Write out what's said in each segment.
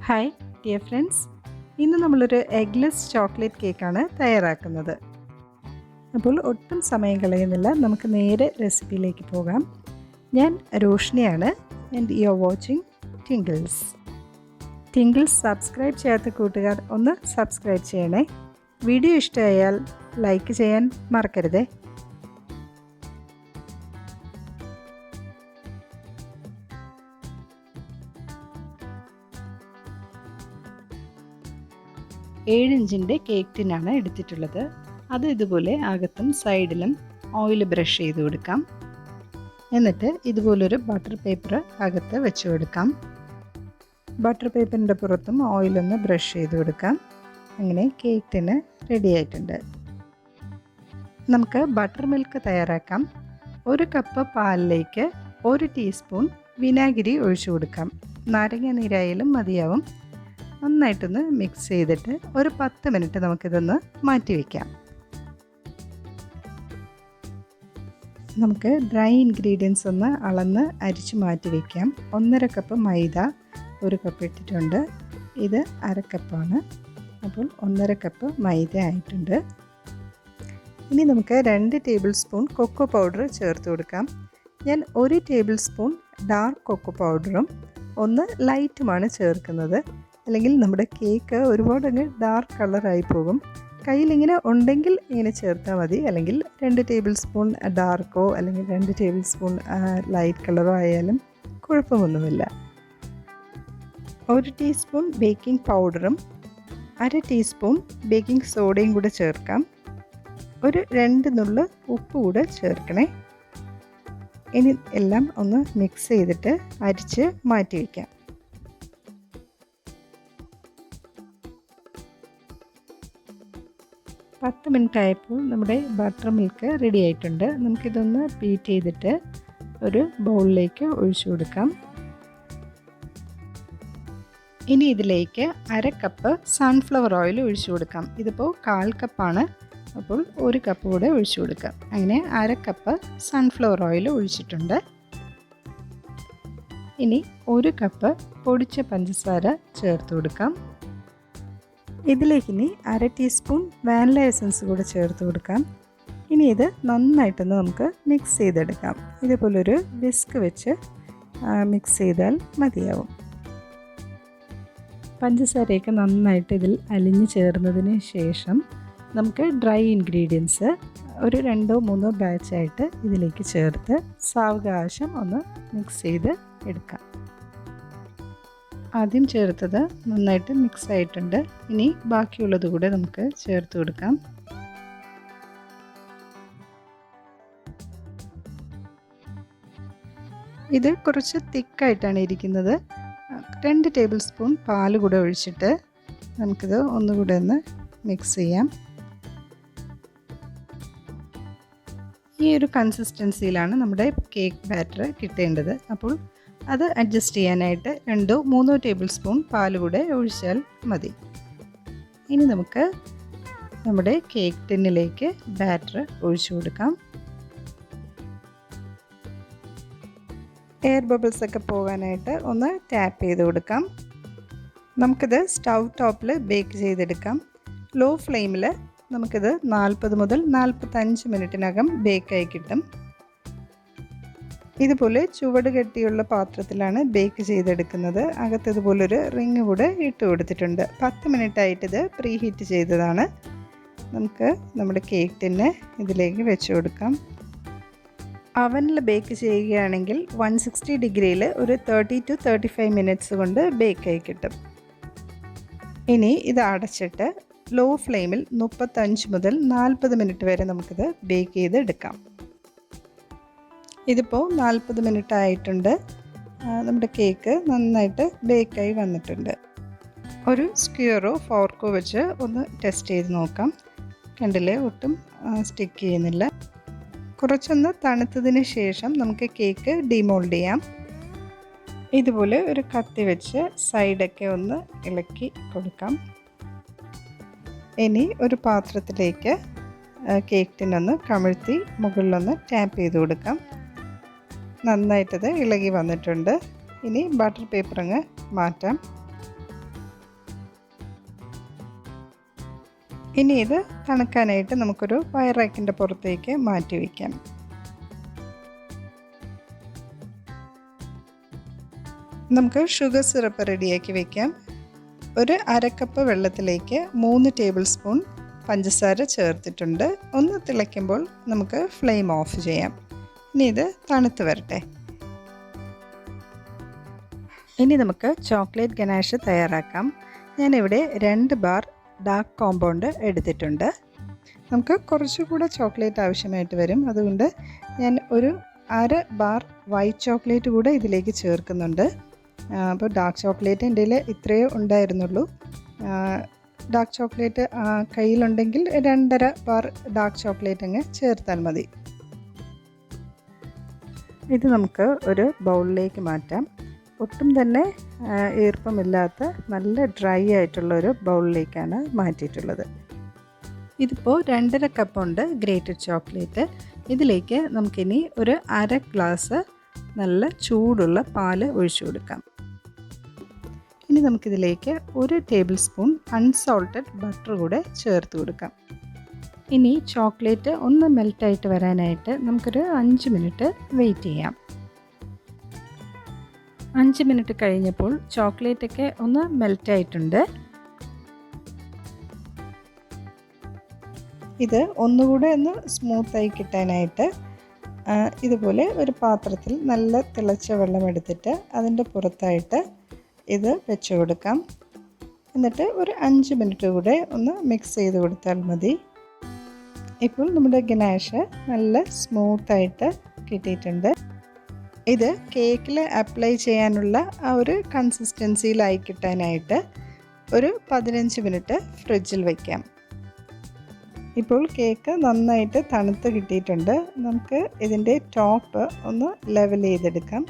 Hi dear friends, ഇന്ന് നമ്മളൊരു eggless chocolate കേക്കാണ് തയ്യാറാക്കുന്നത്. അപ്പോൾ ഒട്ടും സമയം കളയുന്നില്ല, നമുക്ക് നേരെ റെസിപ്പിയിലേക്ക് പോകാം. ഞാൻ റോഷ്നിയാണ് and you are watching Tinkles. Tinkles subscribe ചെയ്യാത്ത കൂട്ടുകാർ ഒന്ന് സബ്സ്ക്രൈബ് ചെയ്യണേ. വീഡിയോ ഇഷ്ടമായാൽ ലൈക്ക് ചെയ്യാൻ മറക്കരുതേ. ഏഴിഞ്ചിൻ്റെ കേക്ക് ടിന്നാണ് എടുത്തിട്ടുള്ളത്. അത് ഇതുപോലെ അകത്തും സൈഡിലും ഓയിൽ ബ്രഷ് ചെയ്ത് കൊടുക്കാം. എന്നിട്ട് ഇതുപോലൊരു ബട്ടർ പേപ്പർ അകത്ത് വെച്ച് കൊടുക്കാം. ബട്ടർ പേപ്പറിൻ്റെ പുറത്തും ഓയിലൊന്ന് ബ്രഷ് ചെയ്ത് കൊടുക്കാം. അങ്ങനെ കേക്ക് ടിന് റെഡി ആയിട്ടുണ്ട്. നമുക്ക് ബട്ടർ മിൽക്ക് തയ്യാറാക്കാം. 1 കപ്പ് പാലിലേക്ക് 1 ടീസ്പൂൺ വിനാഗിരി ഒഴിച്ചു കൊടുക്കാം. നാരങ്ങ നീരായാലും മതിയാവും. നന്നായിട്ടൊന്ന് മിക്സ് ചെയ്തിട്ട് ഒരു 10 മിനിറ്റ് നമുക്കിതൊന്ന് മാറ്റി വയ്ക്കാം. നമുക്ക് ഡ്രൈ ഇൻഗ്രീഡിയൻസ് ഒന്ന് അളന്ന് അരിച്ച് മാറ്റി വയ്ക്കാം. 1.5 കപ്പ് മൈദ 1 കപ്പ് ഇട്ടിട്ടുണ്ട്. ഇത് 1/2 കപ്പാണ്. അപ്പോൾ 1.5 കപ്പ് മൈദ ആയിട്ടുണ്ട്. ഇനി നമുക്ക് 2 ടേബിൾ സ്പൂൺ കൊക്കോ പൗഡർ ചേർത്ത് കൊടുക്കാം. ഞാൻ 1 ടേബിൾ സ്പൂൺ ഡാർക്ക് കൊക്കോ പൗഡറും 1 ലൈറ്റുമാണ് ചേർക്കുന്നത്. അല്ലെങ്കിൽ നമ്മുടെ കേക്ക് ഒരുപാട് അങ്ങ് ഡാർക്ക് കളറായി പോകും. കയ്യിലിങ്ങനെ ഉണ്ടെങ്കിൽ ഇങ്ങനെ ചേർത്താൽ മതി. അല്ലെങ്കിൽ 2 ടേബിൾ സ്പൂൺ ഡാർക്കോ അല്ലെങ്കിൽ 2 ടേബിൾ സ്പൂൺ ലൈറ്റ് കളറോ ആയാലും കുഴപ്പമൊന്നുമില്ല. 1 ടീസ്പൂൺ ബേക്കിംഗ് പൗഡറും 1/2 ടീസ്പൂൺ ബേക്കിംഗ് സോഡയും കൂടെ ചേർക്കാം. ഒരു 2 നുള്ള് ഉപ്പ് കൂടെ ചേർക്കണേ. ഇനി എല്ലാം ഒന്ന് മിക്സ് ചെയ്തിട്ട് അരിച്ച് മാറ്റി വയ്ക്കാം. 10 മിനിറ്റ് ആയപ്പോൾ നമ്മുടെ ബട്ടർ മിൽക്ക് റെഡി ആയിട്ടുണ്ട്. നമുക്കിതൊന്ന് ബീറ്റ് ചെയ്തിട്ട് ഒരു ബൗളിലേക്ക് ഒഴിച്ചു കൊടുക്കാം. ഇനി ഇതിലേക്ക് 1/2 കപ്പ് സൺഫ്ലവർ ഓയിൽ ഒഴിച്ചു കൊടുക്കാം. ഇതിപ്പോൾ 1/4 കപ്പാണ്, അപ്പോൾ 1 കപ്പ് കൂടെ ഒഴിച്ചു കൊടുക്കാം. അങ്ങനെ 1/2 കപ്പ് സൺഫ്ലവർ ഓയിൽ ഒഴിച്ചിട്ടുണ്ട്. ഇനി 1 കപ്പ് പൊടിച്ച പഞ്ചസാര ചേർത്ത് കൊടുക്കാം. ഇതിലേക്ക് ഇനി 1/2 ടീസ്പൂൺ വാനില എസൻസ് കൂടെ ചേർത്ത് കൊടുക്കാം. ഇനി ഇത് നന്നായിട്ടൊന്ന് നമുക്ക് മിക്സ് ചെയ്തെടുക്കാം. ഇതുപോലൊരു വിസ്ക് വെച്ച് മിക്സ് ചെയ്താൽ മതിയാവും. പഞ്ചസാരയൊക്കെ നന്നായിട്ട് ഇതിൽ അലിഞ്ഞ് ചേർന്നതിന് ശേഷം നമുക്ക് ഡ്രൈ ഇൻഗ്രീഡിയൻസ് ഒരു 2-3 ബാച്ചായിട്ട് ഇതിലേക്ക് ചേർത്ത് സാവകാശം ഒന്ന് മിക്സ് ചെയ്ത് എടുക്കാം. ആദ്യം ചേർത്തത് നന്നായിട്ട് മിക്സ് ആയിട്ടുണ്ട്. ഇനി ബാക്കിയുള്ളത് കൂടെ നമുക്ക് ചേർത്ത് കൊടുക്കാം. ഇത് കുറച്ച് തിക്കായിട്ടാണ് ഇരിക്കുന്നത്. 2 ടേബിൾ സ്പൂൺ പാൽ കൂടെ ഒഴിച്ചിട്ട് നമുക്കിത് ഒന്നുകൂടെ ഒന്ന് മിക്സ് ചെയ്യാം. ഈ ഒരു കൺസിസ്റ്റൻസിയിലാണ് നമ്മുടെ കേക്ക് ബാറ്റർ കിട്ടേണ്ടത്. അപ്പോൾ അത് അഡ്ജസ്റ്റ് ചെയ്യാനായിട്ട് 2-3 ടേബിൾ സ്പൂൺ പാൽ കൂടെ ഒഴിച്ചാൽ മതി. ഇനി നമുക്ക് നമ്മുടെ കേക്ക് ടിന്നിലേക്ക് ബാറ്റർ ഒഴിച്ചു കൊടുക്കാം. എയർ ബബിൾസ് ഒക്കെ പോകാനായിട്ട് ഒന്ന് ടാപ്പ് ചെയ്ത് കൊടുക്കാം. നമുക്കിത് സ്റ്റൗ ടോപ്പിൽ ബേക്ക് ചെയ്തെടുക്കാം. ലോ ഫ്ലെയിമിൽ നമുക്കിത് 40 മുതൽ 45 മിനിറ്റിനകം ബേക്കായി കിട്ടും. ഇതുപോലെ ചുവട് കെട്ടിയുള്ള പാത്രത്തിലാണ് ബേക്ക് ചെയ്തെടുക്കുന്നത്. അകത്ത് ഇതുപോലൊരു റിങ് കൂടെ ഇട്ട് കൊടുത്തിട്ടുണ്ട്. 10 മിനിറ്റ് ആയിട്ടിത് പ്രീ ഹീറ്റ് ചെയ്തതാണ്. നമുക്ക് നമ്മുടെ കേക്ക് ടിന്ന് ഇതിലേക്ക് വെച്ച് കൊടുക്കാം. അവനിൽ ബേക്ക് ചെയ്യുകയാണെങ്കിൽ 160 ഡിഗ്രിയിൽ ഒരു 30 to 35 മിനിറ്റ്സ് കൊണ്ട് ബേക്കായി കിട്ടും. ഇനി ഇത് അടച്ചിട്ട് ലോ ഫ്ലെയിമിൽ 35 മുതൽ 40 മിനിറ്റ് വരെ നമുക്കിത് ബേക്ക് ചെയ്തെടുക്കാം. ഇതിപ്പോൾ 40 മിനിറ്റ് ആയിട്ടുണ്ട്. നമ്മുടെ കേക്ക് നന്നായിട്ട് ബേക്കായി വന്നിട്ടുണ്ട്. ഒരു സ്ക്യൂറോ ഫോർക്കോ വെച്ച് ഒന്ന് ടെസ്റ്റ് ചെയ്ത് നോക്കാം. കണ്ടില്ലേ, ഒട്ടും സ്റ്റിക്ക് ചെയ്യുന്നില്ല. കുറച്ചൊന്ന് തണുത്തതിന് ശേഷം നമുക്ക് കേക്ക് ഡിമോൾഡ് ചെയ്യാം. ഇതുപോലെ ഒരു കത്തി വെച്ച് സൈഡൊക്കെ ഒന്ന് ഇളക്കി കൊടുക്കാം. ഇനി ഒരു പാത്രത്തിലേക്ക് കേക്ക് ടിന്നൊന്ന് കമിഴ്ത്തി മുകളിലൊന്ന് ടാപ്പ് ചെയ്ത് കൊടുക്കാം. നന്നായിട്ടത് ഇളകി വന്നിട്ടുണ്ട്. ഇനി ബട്ടർ പേപ്പർ അങ്ങ് മാറ്റാം. ഇനി ഇത് തണുക്കാനായിട്ട് നമുക്കൊരു വയർ റാക്കിൻ്റെ പുറത്തേക്ക് മാറ്റി വയ്ക്കാം. നമുക്ക് ഷുഗർ സിറപ്പ് റെഡിയാക്കി വയ്ക്കാം. ഒരു അരക്കപ്പ് വെള്ളത്തിലേക്ക് 3 ടേബിൾ സ്പൂൺ പഞ്ചസാര ചേർത്തിട്ടുണ്ട്. ഒന്ന് തിളയ്ക്കുമ്പോൾ നമുക്ക് ഫ്ലെയിം ഓഫ് ചെയ്യാം. ഇനി ഇത് തണുത്ത് വരട്ടെ. ഇനി നമുക്ക് ചോക്ലേറ്റ് ഗനാഷ് തയ്യാറാക്കാം. ഞാനിവിടെ 2 ബാർ ഡാർക്ക് കോമ്പൗണ്ട് എടുത്തിട്ടുണ്ട്. നമുക്ക് കുറച്ചുകൂടെ ചോക്ലേറ്റ് ആവശ്യമായിട്ട് വരും. അതുകൊണ്ട് ഞാൻ ഒരു 1/2 ബാർ വൈറ്റ് ചോക്ലേറ്റ് കൂടെ ഇതിലേക്ക് ചേർക്കുന്നുണ്ട്. അപ്പോൾ ഡാർക്ക് ചോക്ലേറ്റ് എൻ്റെ കയ്യിൽ ഇത്രയേ ഉണ്ടായിരുന്നുള്ളൂ. ഡാർക്ക് ചോക്ലേറ്റ് കയ്യിലുണ്ടെങ്കിൽ 2.5 ബാർ ഡാർക്ക് ചോക്ലേറ്റ് അങ്ങ് ചേർത്താൽ മതി. ഇത് നമുക്ക് ഒരു ബൗളിലേക്ക് മാറ്റാം. ഒട്ടും തന്നെ ഈർപ്പമില്ലാത്ത നല്ല ഡ്രൈ ആയിട്ടുള്ളൊരു ബൗളിലേക്കാണ് മാറ്റിയിട്ടുള്ളത്. ഇതിപ്പോൾ 2.5 കപ്പുണ്ട് ഗ്രേറ്റഡ് ചോക്ലേറ്റ്. ഇതിലേക്ക് നമുക്കിനി ഒരു 1/2 ഗ്ലാസ് നല്ല ചൂടുള്ള പാല് ഒഴിച്ചു കൊടുക്കാം. ഇനി നമുക്കിതിലേക്ക് 1 ടേബിൾ സ്പൂൺ അൺസോൾട്ടഡ് ബട്ടർ കൂടെ ചേർത്ത് കൊടുക്കാം. ഇനി ചോക്ലേറ്റ് ഒന്ന് മെൽറ്റായിട്ട് വരാനായിട്ട് നമുക്കൊരു 5 മിനിറ്റ് വെയിറ്റ് ചെയ്യാം. 5 മിനിറ്റ് കഴിഞ്ഞപ്പോൾ ചോക്ലേറ്റൊക്കെ ഒന്ന് മെൽറ്റായിട്ടുണ്ട്. ഇത് ഒന്നുകൂടെ ഒന്ന് സ്മൂത്തായി കിട്ടാനായിട്ട് ഇതുപോലെ ഒരു പാത്രത്തിൽ നല്ല തിളച്ച വെള്ളം എടുത്തിട്ട് അതിൻ്റെ പുറത്തായിട്ട് ഇത് വെച്ച് കൊടുക്കാം. എന്നിട്ട് ഒരു 5 മിനിറ്റ് കൂടെ ഒന്ന് മിക്സ് ചെയ്ത് കൊടുത്താൽ മതി. ഇപ്പോൾ നമ്മുടെ ഗനാഷ് നല്ല സ്മൂത്തായിട്ട് കിട്ടിയിട്ടുണ്ട്. ഇത് കേക്കിൽ അപ്ലൈ ചെയ്യാനുള്ള ആ ഒരു കൺസിസ്റ്റൻസിയിലായി കിട്ടാനായിട്ട് ഒരു 15 മിനിറ്റ് ഫ്രിഡ്ജിൽ വയ്ക്കാം. ഇപ്പോൾ കേക്ക് നന്നായിട്ട് തണുത്ത് കിട്ടിയിട്ടുണ്ട്. നമുക്ക് ഇതിൻ്റെ ടോപ്പ് ഒന്ന് ലെവൽ ചെയ്തെടുക്കാം.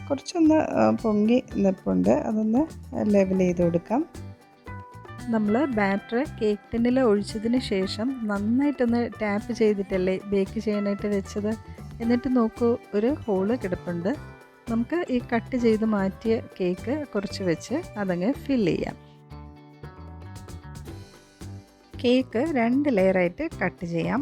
കുറച്ചൊന്ന് പൊങ്ങി നിൽപ്പുണ്ട്, അതൊന്ന് ലെവൽ ചെയ്ത് കൊടുക്കാം. നമ്മൾ ബാറ്റർ കേക്ക് ടിന്നിൽ ഒഴിച്ചതിന് ശേഷം നന്നായിട്ടൊന്ന് ടാപ്പ് ചെയ്തിട്ടല്ലേ ബേക്ക് ചെയ്യാനായിട്ട് വെച്ചത്. എന്നിട്ട് നോക്കൂ, ഒരു ഹോള് കിടപ്പുണ്ട്. നമുക്ക് ഈ കട്ട് ചെയ്ത് മാറ്റിയ കേക്ക് കുറച്ച് വെച്ച് അതങ്ങ് ഫില്ല് ചെയ്യാം. കേക്ക് 2 ലെയറായിട്ട് കട്ട് ചെയ്യാം.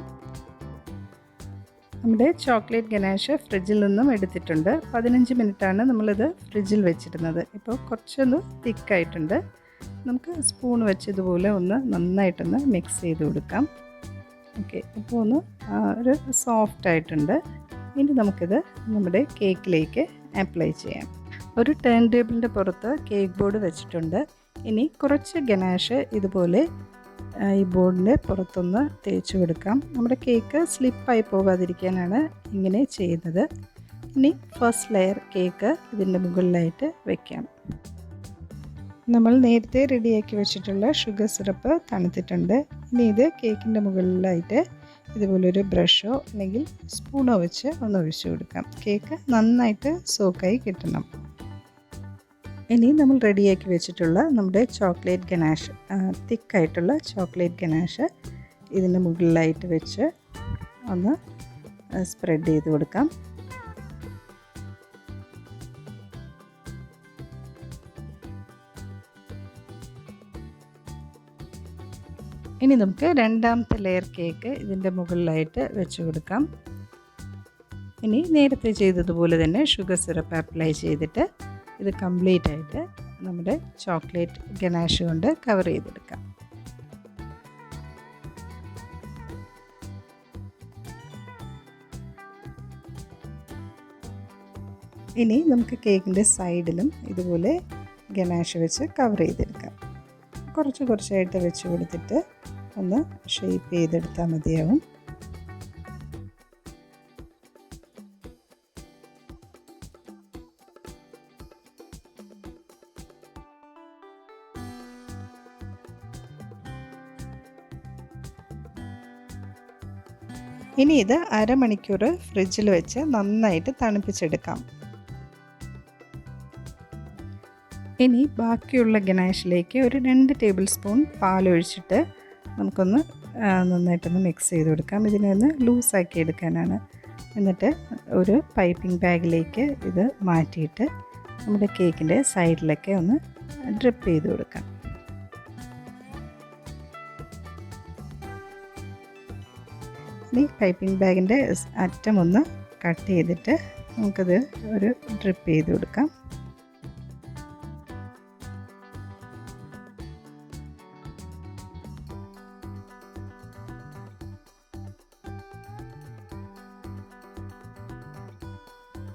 നമ്മുടെ ചോക്ലേറ്റ് ഗനാഷ് ഫ്രിഡ്ജിൽ നിന്നും എടുത്തിട്ടുണ്ട്. 15 മിനിറ്റാണ് നമ്മളിത് ഫ്രിഡ്ജിൽ വെച്ചിരുന്നത്. ഇപ്പോൾ കുറച്ചൊന്ന് തിക്കായിട്ടുണ്ട്. നമുക്ക് സ്പൂൺ വെച്ച് ഇതുപോലെ ഒന്ന് നന്നായിട്ടൊന്ന് മിക്സ് ചെയ്ത് കൊടുക്കാം. ഓക്കെ, ഇപ്പോൾ ഒന്ന് ഒരു സോഫ്റ്റ് ആയിട്ടുണ്ട്. ഇനി നമുക്കിത് നമ്മുടെ കേക്കിലേക്ക് അപ്ലൈ ചെയ്യാം. ഒരു ടേൺ ടേബിളിൻ്റെ പുറത്ത് കേക്ക് ബോർഡ് വെച്ചിട്ടുണ്ട്. ഇനി കുറച്ച് ഗനാഷ് ഇതുപോലെ ഈ ബോർഡിൻ്റെ പുറത്തൊന്ന് തേച്ച് കൊടുക്കാം. നമ്മുടെ കേക്ക് സ്ലിപ്പായി പോകാതിരിക്കാനാണ് ഇങ്ങനെ ചെയ്യുന്നത്. ഇനി ഫസ്റ്റ് ലെയർ കേക്ക് ഇതിൻ്റെ മുകളിലായിട്ട് വയ്ക്കാം. നമ്മൾ നേരത്തെ റെഡിയാക്കി വെച്ചിട്ടുള്ള ഷുഗർ സിറപ്പ് തണുത്തിട്ടുണ്ട്. ഇനി ഇത് കേക്കിൻ്റെ മുകളിലായിട്ട് ഇതുപോലൊരു ബ്രഷോ അല്ലെങ്കിൽ സ്പൂണോ വെച്ച് ഒന്ന് ഒഴിച്ചു കൊടുക്കാം. കേക്ക് നന്നായിട്ട് സോക്കായി കിട്ടണം. ഇനി നമ്മൾ റെഡിയാക്കി വെച്ചിട്ടുള്ള നമ്മുടെ ചോക്ലേറ്റ് ഗനാഷ്, തിക്കായിട്ടുള്ള ചോക്ലേറ്റ് ഗനാഷ് ഇതിൻ്റെ മുകളിലായിട്ട് വെച്ച് ഒന്ന് സ്പ്രെഡ് ചെയ്ത് കൊടുക്കാം. ഇനി നമുക്ക് രണ്ടാമത്തെ ലെയർ കേക്ക് ഇതിൻ്റെ മുകളിലായിട്ട് വെച്ച് കൊടുക്കാം. ഇനി നേരത്തെ ചെയ്തതുപോലെ തന്നെ ഷുഗർ സിറപ്പ് അപ്ലൈ ചെയ്തിട്ട് ഇത് കംപ്ലീറ്റ് ആയിട്ട് നമ്മുടെ ചോക്ലേറ്റ് ഗനാഷ് കൊണ്ട് കവർ ചെയ്തെടുക്കാം. ഇനി നമുക്ക് കേക്കിൻ്റെ സൈഡിലും ഇതുപോലെ ഗനാഷ് വെച്ച് കവർ ചെയ്തെടുക്കാം. കുറച്ച് കുറച്ചായിട്ട് വെച്ച് കൊടുത്തിട്ട് ഒന്ന് ഷേപ്പ് ചെയ്തെടുത്താൽ മതിയാവും. ഇനി ഇത് അരമണിക്കൂർ ഫ്രിഡ്ജിൽ വെച്ച് നന്നായിട്ട് തണുപ്പിച്ചെടുക്കാം. ഇനി ബാക്കിയുള്ള ഗനാഷിലേക്ക് ഒരു 2 ടേബിൾ സ്പൂൺ പാലൊഴിച്ചിട്ട് നമുക്കൊന്ന് നന്നായിട്ടൊന്ന് മിക്സ് ചെയ്ത് കൊടുക്കാം. ഇതിനെ ഒന്ന് ലൂസാക്കി എടുക്കാനാണ്. എന്നിട്ട് ഒരു പൈപ്പിംഗ് ബാഗിലേക്ക് ഇത് മാറ്റിയിട്ട് നമ്മുടെ കേക്കിൻ്റെ സൈഡിലൊക്കെ ഒന്ന് ഡ്രിപ്പ് ചെയ്ത് കൊടുക്കാം. ഇനി പൈപ്പിംഗ് ബാഗിൻ്റെ അറ്റം ഒന്ന് കട്ട് ചെയ്തിട്ട് നമുക്കത് ഒരു ഡ്രിപ്പ് ചെയ്ത് കൊടുക്കാം.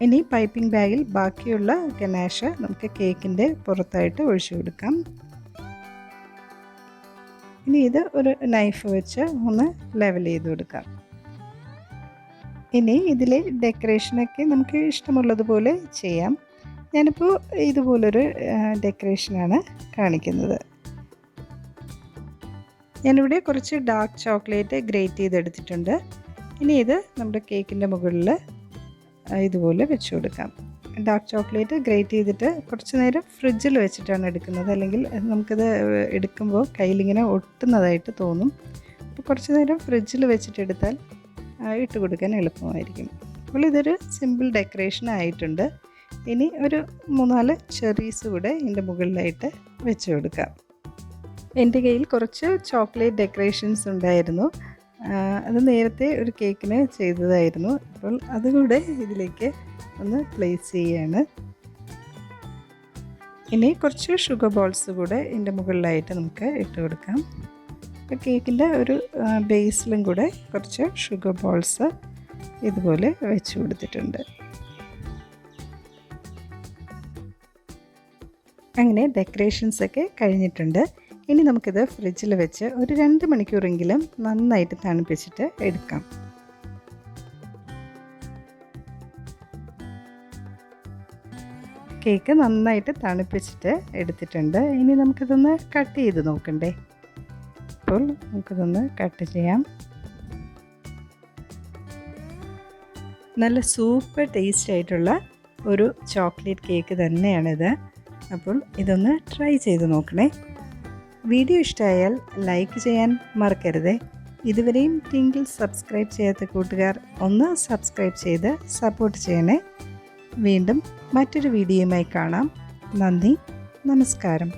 ഇനി പൈപ്പിംഗ് ബാഗിൽ ബാക്കിയുള്ള ഗനാഷ് നമുക്ക് കേക്കിൻ്റെ പുറത്തായിട്ട് ഒഴിച്ചു കൊടുക്കാം. ഇനി ഇത് ഒരു നൈഫ് വെച്ച് ഒന്ന് ലെവൽ ചെയ്ത് കൊടുക്കാം. ഇനി ഇതിൽ ഡെക്കറേഷനൊക്കെ നമുക്ക് ഇഷ്ടമുള്ളതുപോലെ ചെയ്യാം. ഞാനിപ്പോൾ ഇതുപോലൊരു ഡെക്കറേഷനാണ് കാണിക്കുന്നത്. ഞാനിവിടെ കുറച്ച് ഡാർക്ക് ചോക്ലേറ്റ് ഗ്രേറ്റ് ചെയ്തെടുത്തിട്ടുണ്ട്. ഇനി ഇത് നമ്മുടെ കേക്കിൻ്റെ മുകളിൽ ഇതുപോലെ വെച്ച് കൊടുക്കാം. ഡാർക്ക് ചോക്ലേറ്റ് ഗ്രേറ്റ് ചെയ്തിട്ട് കുറച്ച് നേരം ഫ്രിഡ്ജിൽ വെച്ചിട്ടാണ് എടുക്കുന്നത്, അല്ലെങ്കിൽ നമുക്കിത് എടുക്കുമ്പോൾ കയ്യിലിങ്ങനെ ഒട്ടുന്നതായിട്ട് തോന്നും. അപ്പോൾ കുറച്ച് നേരം ഫ്രിഡ്ജിൽ വെച്ചിട്ടെടുത്താൽ ഇട്ട് കൊടുക്കാൻ എളുപ്പമായിരിക്കും. അപ്പോൾ ഇതൊരു സിമ്പിൾ ഡെക്കറേഷൻ ആയിട്ടുണ്ട്. ഇനി ഒരു 3-4 ചെറീസ് കൂടെ ഇതിൻ്റെ മുകളിലായിട്ട് വെച്ച് കൊടുക്കാം. എൻ്റെ കയ്യിൽ കുറച്ച് ചോക്ലേറ്റ് ഡെക്കറേഷൻസ് ഉണ്ടായിരുന്നു. അത് നേരത്തെ ഒരു കേക്കിന് ചെയ്തതായിരുന്നു. അപ്പോൾ അതുകൂടെ ഇതിലേക്ക് ഒന്ന് പ്ലേസ് ചെയ്യാണ്. ഇനി കുറച്ച് ഷുഗർ ബോൾസ് കൂടെ ഇതിൻ്റെ മുകളിലായിട്ട് നമുക്ക് ഇട്ട് കൊടുക്കാം. അപ്പോൾ കേക്കിൻ്റെ ഒരു ബേസിലും കൂടെ കുറച്ച് ഷുഗർ ബോൾസ് ഇതുപോലെ വെച്ച് കൊടുത്തിട്ടുണ്ട്. അങ്ങനെ ഡെക്കറേഷൻസൊക്കെ കഴിഞ്ഞിട്ടുണ്ട്. ഇനി നമുക്കിത് ഫ്രിഡ്ജിൽ വെച്ച് ഒരു 2 മണിക്കൂറെങ്കിലും നന്നായിട്ട് തണുപ്പിച്ചിട്ട് എടുക്കാം. കേക്ക് നന്നായിട്ട് തണുപ്പിച്ചിട്ട് എടുത്തിട്ടുണ്ട്. ഇനി നമുക്കിതൊന്ന് കട്ട് ചെയ്ത് നോക്കണ്ടേ. അപ്പോൾ നമുക്കിതൊന്ന് കട്ട് ചെയ്യാം. നല്ല സൂപ്പർ ടേസ്റ്റ് ആയിട്ടുള്ള ഒരു ചോക്ലേറ്റ് കേക്ക് തന്നെയാണിത്. അപ്പോൾ ഇതൊന്ന് ട്രൈ ചെയ്ത് നോക്കണേ. വീഡിയോ ഇഷ്ടമായാൽ ലൈക്ക് ചെയ്യാൻ മറക്കരുതേ. ഇതുവരെയും ടിങ്കിൾസ് സബ്സ്ക്രൈബ് ചെയ്യാത്ത കൂട്ടുകാർ ഒന്ന് സബ്സ്ക്രൈബ് ചെയ്ത് സപ്പോർട്ട് ചെയ്യണേ. വീണ്ടും മറ്റൊരു വീഡിയോയുമായി കാണാം. നന്ദി, നമസ്കാരം.